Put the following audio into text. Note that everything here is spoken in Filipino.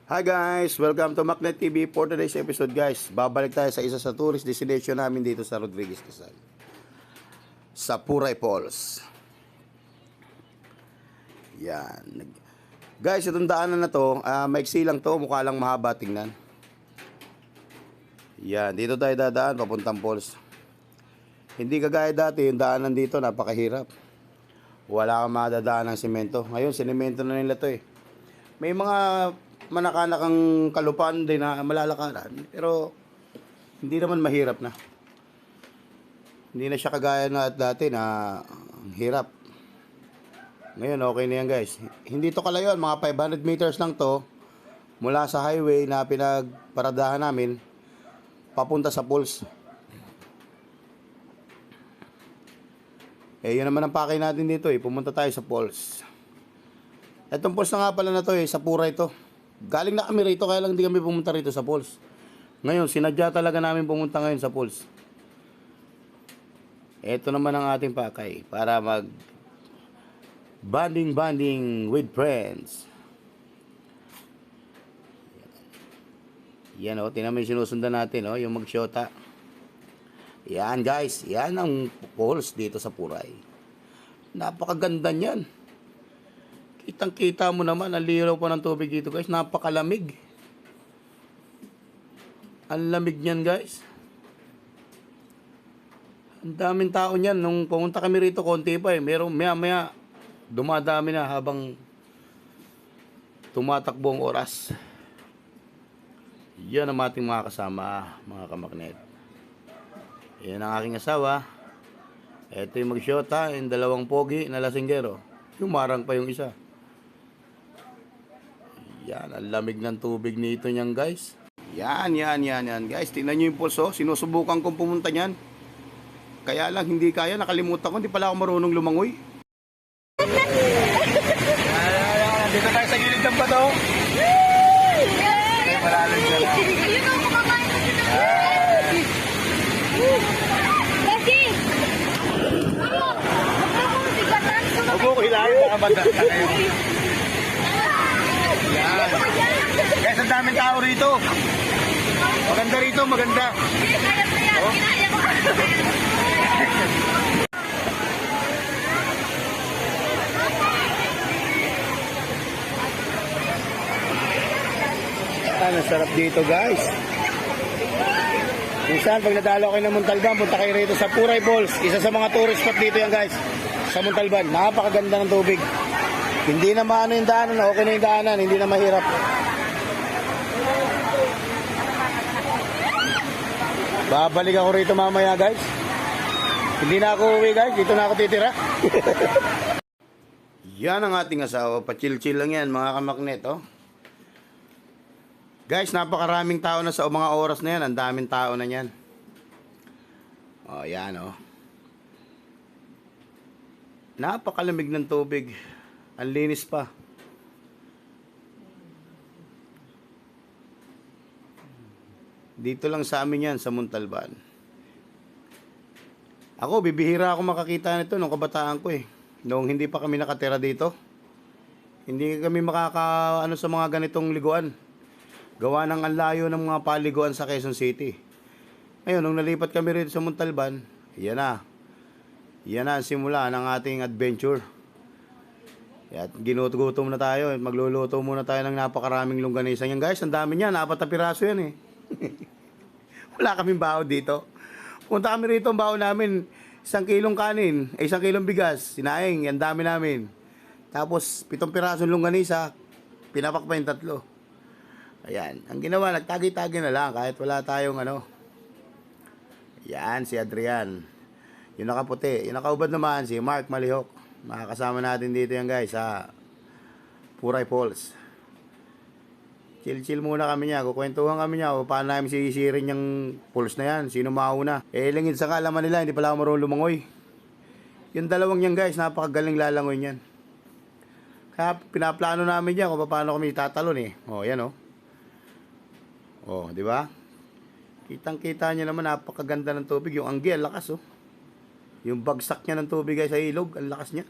Hi guys! Welcome to Macnet TV. For today's episode guys, babalik tayo sa isa sa tourist destination namin dito sa Rodriguez Rizal, sa Puray Falls. Yan. Guys, itong daanan na to, maiksi lang to, mukha lang mahaba tingnan. Yan, dito tayo dadaan papuntang falls. Hindi kagaya dati, yung daanan dito napakahirap. Wala kang madadaan ng semento. Ngayon, sinemento na nila to eh. May mga manakanakang kalupaan din na malalakaran, pero hindi naman mahirap na. Hindi na siya kagaya na dati na hirap. Ngayon okay na yan guys. Hindi to kalayon, mga 500 meters lang to mula sa highway na pinagparadahan namin papunta sa falls. Yun naman ang pakay natin dito eh, pumunta tayo sa falls. Etong falls na nga pala na to sa Puray to. Galing na kami rito, kaya lang hindi kami pumunta rito sa falls. Ngayon, sinadya talaga namin pumunta ngayon sa falls. Ito naman ang ating pakay para mag banding with friends. Yan o, tingnan mo yung sinusundan natin o, yung magsyota. Yan guys, yan ang falls dito sa Puray. Napakaganda niyan. Kitang-kita mo naman, ang liraw pa ng tubig dito guys. Napakalamig. Ang lamig niyan guys. Ang daming tao niyan. Nung pumunta kami rito, konti pa eh. Merong maya-maya, dumadami na habang tumatakbo ang oras. Yan ang ating mga kasama, mga kamaknet. Yan ang aking asawa. Ito yung magsyota, yung dalawang pogi na lasinggero. Yumarang pa yung isa. Yan, ang lamig ng tubig nito niyan guys. Yan guys. Tingnan nyo yung pulso. Sinusubukan kong pumunta niyan. Kaya lang hindi kaya. Nakalimutan ko. Hindi pala ako marunong lumangoy. Dito tayo sa gilid ng bato. Kaya malalim siya lang. Huwag mo ko hilahin. Nakabanda ka kayo. Yan. Guys, ang daming tao rito. Maganda rito, maganda. Oh. Ang sarap dito guys. Minsan pag nadalo kayo ng Montalban, punta kayo rito sa Puray Falls. Isa sa mga tourist spot dito yan guys, sa Montalban. Napakaganda ng tubig. Hindi na maano yung daanan, okay na yung daanan, hindi na mahirap. Babalik ako rito mamaya guys. Hindi na ako uwi guys, dito na ako titira. Yan ang ating asawa, pa-chill-chill lang yan mga kamaknet oh. Guys, napakaraming tao na sa mga oras na yan, ang daming tao na yan. Oh, yan oh. Napakalamig ng tubig. Ang linis pa. Dito lang sa amin yan, sa Montalban. Ako, bibihira ako makakita nito nung kabataan ko eh. Noong hindi pa kami nakatira dito. Hindi kami makakaano sa mga ganitong liguan. Gawa ng ang layo ng mga paliguan sa Quezon City. Ngayon, nung nalipat kami rito sa Montalban, yan na. Yan na ang simula ng ating adventure. At ginutugutom na tayo. Magluluto muna tayo ng napakaraming longganisa. Yan guys, ang dami niyan. 4 na piraso yan eh. Wala kaming baon dito. Punta kami rito, ang baon namin 1 kilong kanin, 1 kilong bigas, sinaing, yan dami namin. Tapos 7 pirasong longganisa, pinapak pa yung 3. Ayan, ang ginawa, nagtagi-tagi na lang kahit wala tayong ano. Yan, si Adrian. Yung nakaputi. Yung nakaubad naman, si Mark Malihok. Makakasama natin dito yan guys sa Puray Falls. Chill-chill muna kami niya. Kukwentuhan kami niya. O paano namin sisirin yung falls na yan. Sino mauna. Langit sa kalaman nila. Hindi pala ako marunong lumangoy. Yung dalawang yan guys. Napakagaling lalangoy niyan. Kaya pinaplano namin yan kung paano kami tatalon eh. O yan o. O di ba? Kitang-kita niyo naman. Napakaganda ng tubig. Yung anggi. Ang lakas o. Yung bagsak niya ng tubig guys sa ilog. Ang lakas niya.